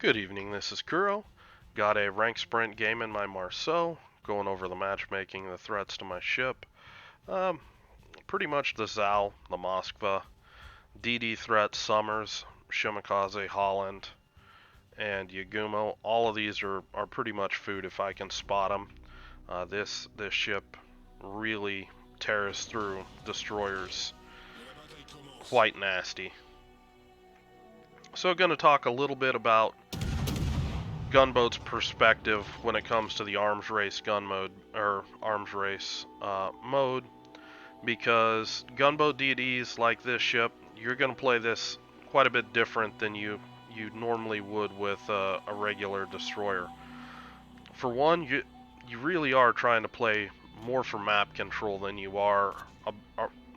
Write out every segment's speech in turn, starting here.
Good evening, this is Kuro. Got a rank sprint game in my Marceau, going over the matchmaking, the threats to my ship. Um, Pretty much the Zal, the Moskva, DD threats, Summers, Shimakaze, Holland, and Yagumo. All of these are pretty much food if I can spot them. This ship really tears through destroyers quite nasty. So going to talk a little bit about Gunboat's perspective when it comes to the arms race gun mode or arms race mode, because gunboat DDs like this ship, you're going to play this quite a bit different than you normally would with a regular destroyer. For one, you really are trying to play more for map control than you are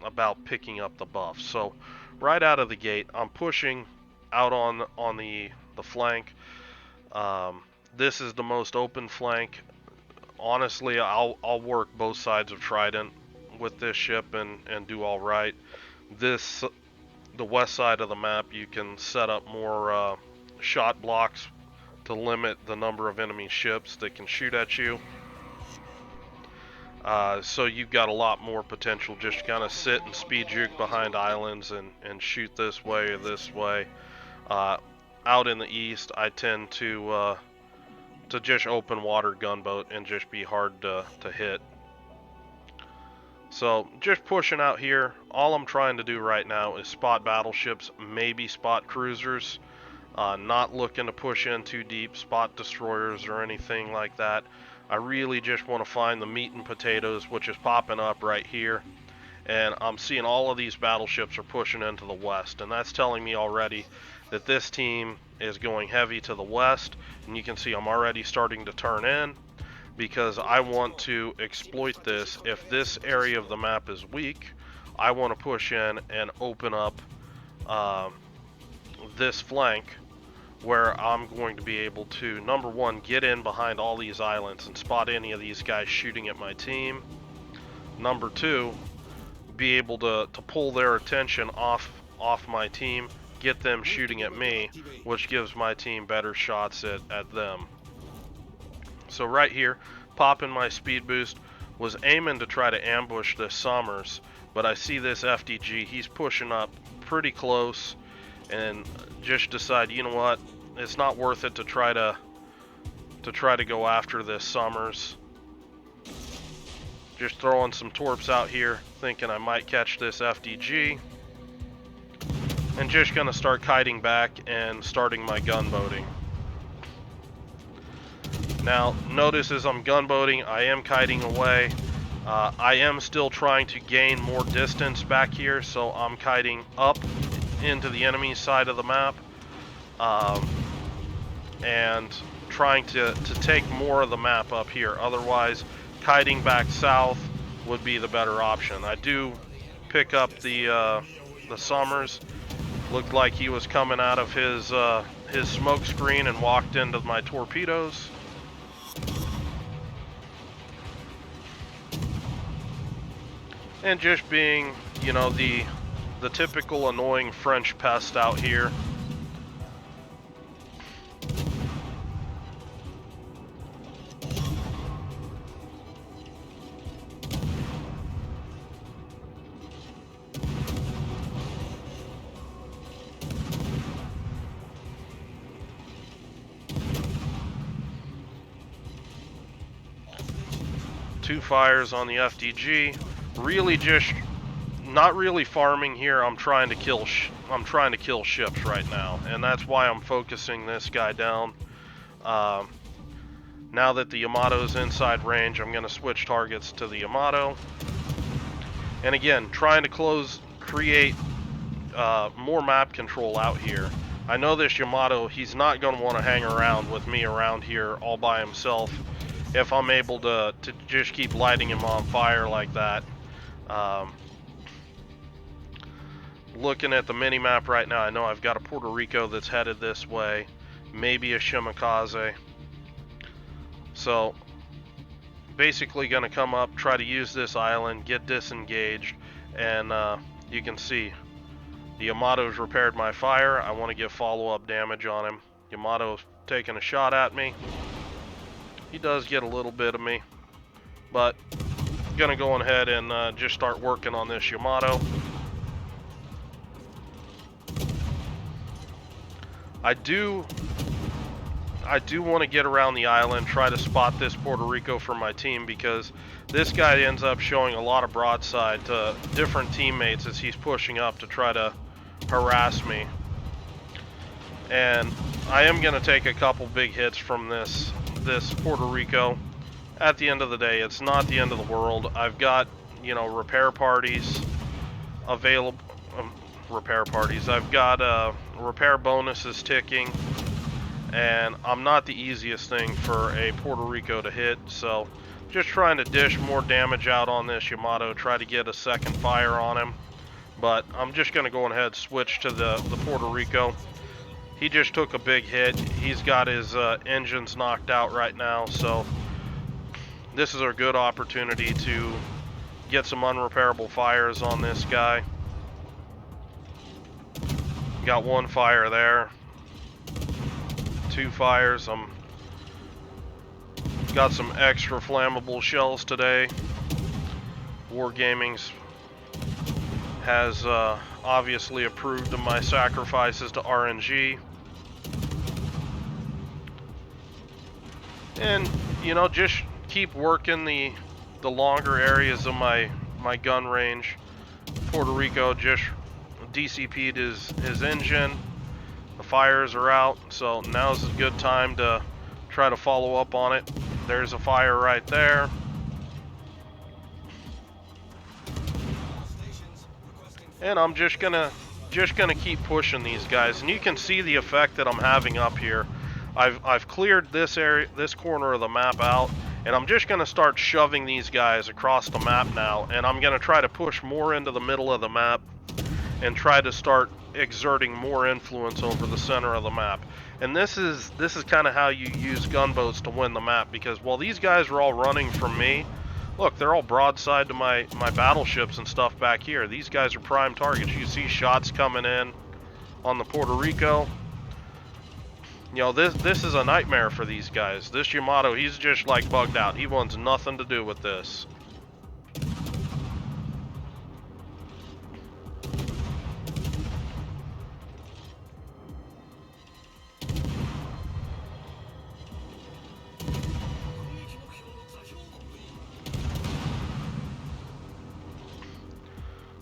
about picking up the buff. So right out of the gate, I'm pushing out on the flank. This is the most open flank. Honestly, I'll work both sides of Trident with this ship and do all right. The west side of the map, you can set up more shot blocks to limit the number of enemy ships that can shoot at you. So you've got a lot more potential just to kind of sit and speed juke behind islands and shoot this way or this way. Out in the east, I tend to just open water gunboat and just be hard to hit. So just pushing out here. All I'm trying to do right now is spot battleships, maybe spot cruisers. Not looking to push in too deep, spot destroyers or anything like that. I really just want to find the meat and potatoes, which is popping up right here. And I'm seeing all of these battleships are pushing into the west, and that's telling me already that this team is going heavy to the west. And you can see I'm already starting to turn in because I want to exploit this. If this area of the map is weak, I want to push in and open up this flank where I'm going to be able to, number one, get in behind all these islands and spot any of these guys shooting at my team. Number two, be able to pull their attention off my team, get them shooting at me, which gives my team better shots at them. So right here, popping my speed boost, was aiming to try to ambush this Summers, but I see this FDG, he's pushing up pretty close, and just decide, you know what, it's not worth it to try to go after this Summers. Just throwing some torps out here, thinking I might catch this FDG. And just gonna start kiting back and starting my gunboating. Now, notice as I'm gunboating, I am kiting away. I am still trying to gain more distance back here, so I'm kiting up into the enemy side of the map. And trying to take more of the map up here. Otherwise, kiting back south would be the better option. I do pick up the Summers. Looked like he was coming out of his smoke screen and walked into my torpedoes. And just being, you know, the typical annoying French pest out here. Two fires on the FDG. Really just not really farming here. I'm trying to kill ships right now, and that's why I'm focusing this guy down. Now that the Yamato's inside range, I'm going to switch targets to the Yamato. And again, trying to create more map control out here. I know this Yamato, he's not going to want to hang around with me around here all by himself if I'm able to just keep lighting him on fire like that. Looking at the mini-map right now, I know I've got a Puerto Rico that's headed this way, maybe a Shimakaze. So, basically gonna come up, try to use this island, get disengaged, and you can see the Yamato's repaired my fire. I want to get follow-up damage on him. Yamato's taking a shot at me. He does get a little bit of me, but I'm gonna go ahead and just start working on this Yamato. I do want to get around the island, try to spot this Puerto Rico for my team, because this guy ends up showing a lot of broadside to different teammates as he's pushing up to try to harass me. And I am going to take a couple big hits from this Puerto Rico. At the end of the day, it's not the end of the world. I've got, you know, repair parties available. I've got repair bonuses ticking, and I'm not the easiest thing for a Puerto Rico to hit, so just trying to dish more damage out on this Yamato, try to get a second fire on him. But I'm just going to go ahead and switch to the Puerto Rico. He just took a big hit. He's got his engines knocked out right now, so this is a good opportunity to get some unrepairable fires on this guy. Got one fire there. 2 fires. Got some extra flammable shells today. Wargaming's has obviously approved of my sacrifices to RNG. And, you know, just keep working the longer areas of my gun range. Puerto Rico just DCP'd his engine. The fires are out, so now's a good time to try to follow up on it. There's a fire right there. And I'm just gonna keep pushing these guys, and you can see the effect that I'm having up here. I've cleared this area, this corner of the map out, and I'm just gonna start shoving these guys across the map now, and I'm gonna try to push more into the middle of the map and try to start exerting more influence over the center of the map. And this is kind of how you use gunboats to win the map, because while these guys are all running from me, look, they're all broadside to my battleships and stuff back here. These guys are prime targets. You see shots coming in on the Puerto Rico. You know, this is a nightmare for these guys. This Yamato, he's just like bugged out. He wants nothing to do with this.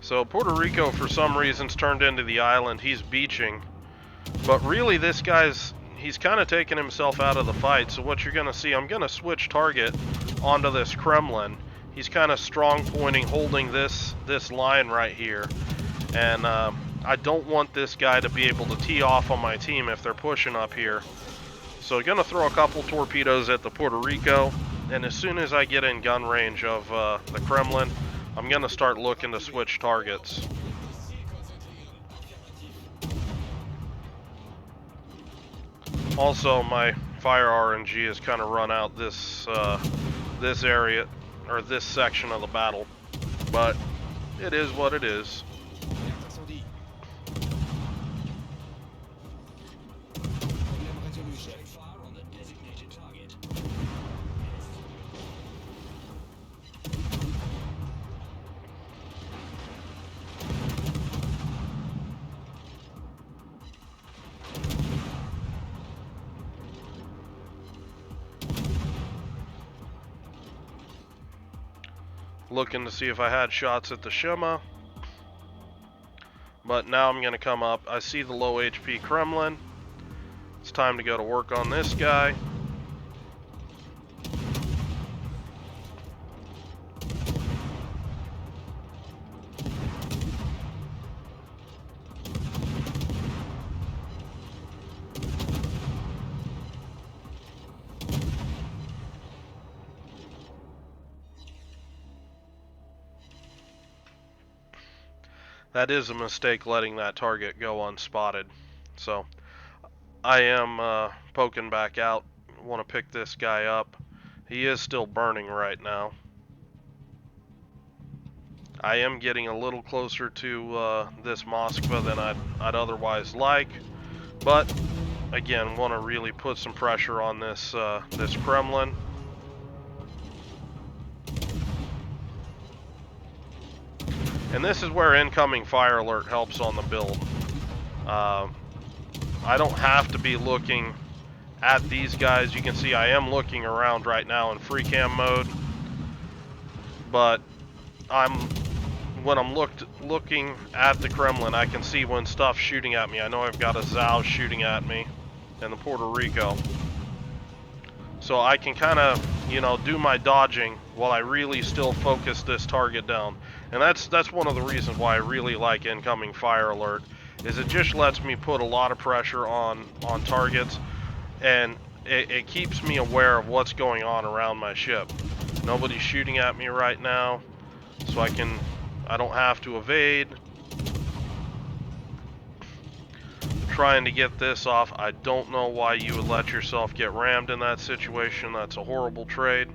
So Puerto Rico, for some reasons, turned into the island. He's beaching. But really, this guy's, he's kind of taken himself out of the fight. So what you're going to see, I'm going to switch target onto this Kremlin. He's kind of strong pointing, holding this line right here. And I don't want this guy to be able to tee off on my team if they're pushing up here. So I'm going to throw a couple torpedoes at the Puerto Rico. And as soon as I get in gun range of the Kremlin, I'm going to start looking to switch targets. Also, my fire RNG has kind of run out this area, or this section of the battle, but it is what it is. Looking to see if I had shots at the Shima, but now I'm going to come up. I see the low HP Kremlin. It's time to go to work on this guy. That is a mistake, letting that target go unspotted. So I am poking back out. Want to pick this guy up. He is still burning right now. I am getting a little closer to this Moskva than I'd otherwise like, but again, want to really put some pressure on this this Kremlin. And this is where incoming fire alert helps on the build. I don't have to be looking at these guys. You can see I am looking around right now in free cam mode, but when I'm looking at the Kremlin, I can see when stuff's shooting at me. I know I've got a Zao shooting at me in the Puerto Rico. So I can kind of, you know, do my dodging while I really still focus this target down. And that's one of the reasons why I really like incoming fire alert, is it just lets me put a lot of pressure on targets, and it keeps me aware of what's going on around my ship. Nobody's shooting at me right now, so I don't have to evade. Trying to get this off. I don't know why you would let yourself get rammed in that situation. That's a horrible trade.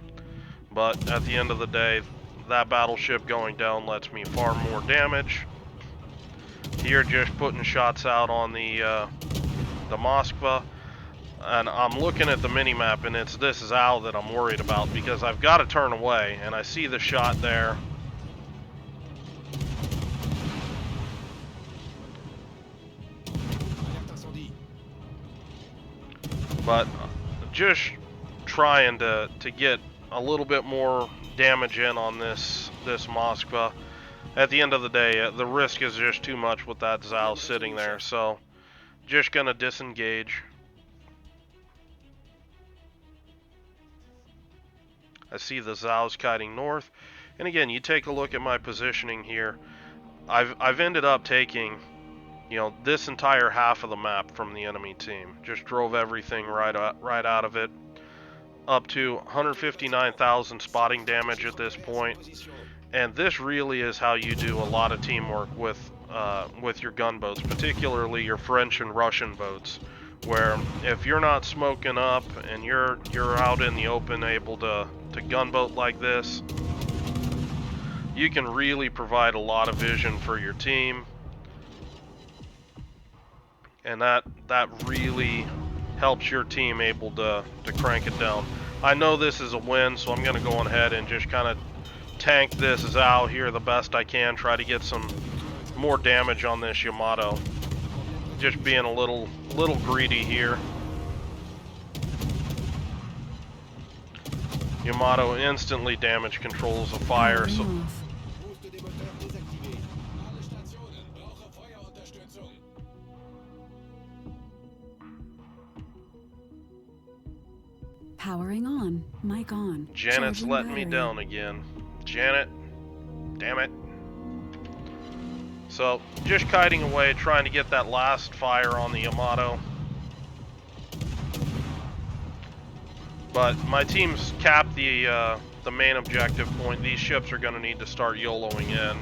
But at the end of the day, that battleship going down lets me far more damage. Here, just putting shots out on the Moskva. And I'm looking at the mini-map, and it's this Zao that I'm worried about, because I've got to turn away, and I see the shot there. But just trying to get a little bit more damage in on this Moskva. At the end of the day, the risk is just too much with that Zao sitting there, so just gonna disengage. I see the Zao's kiting north, and again, you take a look at my positioning here. I've ended up taking, you know, this entire half of the map from the enemy team. Just drove everything right out of it. Up to 159,000 spotting damage at this point. And this really is how you do a lot of teamwork with your gunboats, particularly your French and Russian boats, where if you're not smoking up and you're out in the open able to gunboat like this, you can really provide a lot of vision for your team, and that really helps your team able to crank it down. I know this is a win, so I'm going to go ahead and just kind of tank this Zao here the best I can, try to get some more damage on this Yamato. Just being a little greedy here. Yamato instantly damage controls a fire, so powering on, mic on. Janet's letting me down again. Janet, damn it. So, just kiting away, trying to get that last fire on the Yamato. But my team's capped the main objective point. These ships are going to need to start YOLOing in,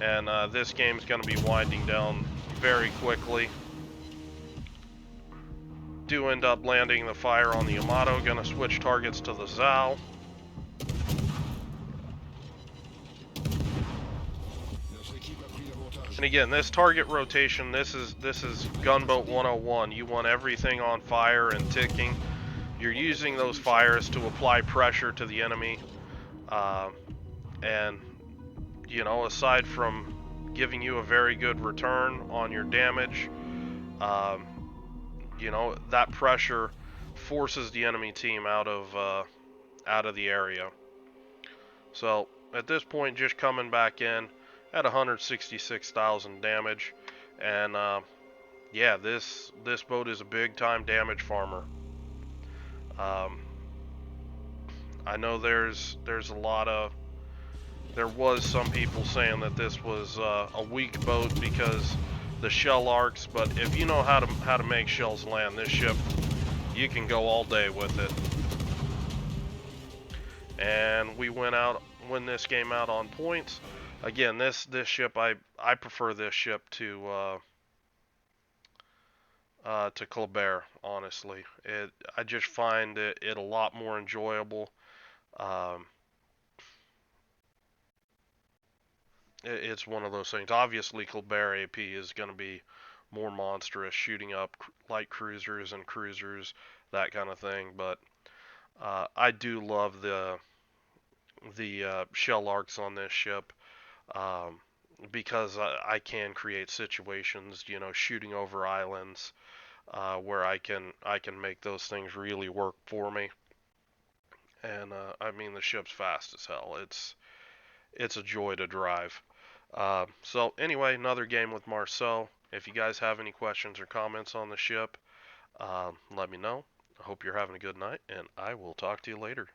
and this game's going to be winding down very quickly. Do end up landing the fire on the Yamato. Going to switch targets to the Zao. And again, this target rotation, this is Gunboat 101. You want everything on fire and ticking. You're using those fires to apply pressure to the enemy. And, you know, aside from giving you a very good return on your damage, you know, that pressure forces the enemy team out of the area. So, at this point, just coming back in at 166,000 damage, and yeah, this boat is a big time damage farmer. I know there was some people saying that this was a weak boat because the shell arcs, but if you know how to make shells land, this ship, you can go all day with it. And we win this game out on points. Again, this ship, I prefer this ship to Colbert, honestly. I just find it a lot more enjoyable. It's one of those things. Obviously, Colbert AP is going to be more monstrous, shooting up light cruisers and cruisers, that kind of thing. But I do love the shell arcs on this ship, um, because I can create situations, shooting over islands, where I can make those things really work for me. And I mean, the ship's fast as hell. It's a joy to drive. So anyway, another game with Marceau. If you guys have any questions or comments on the ship, let me know. I hope you're having a good night, and I will talk to you later.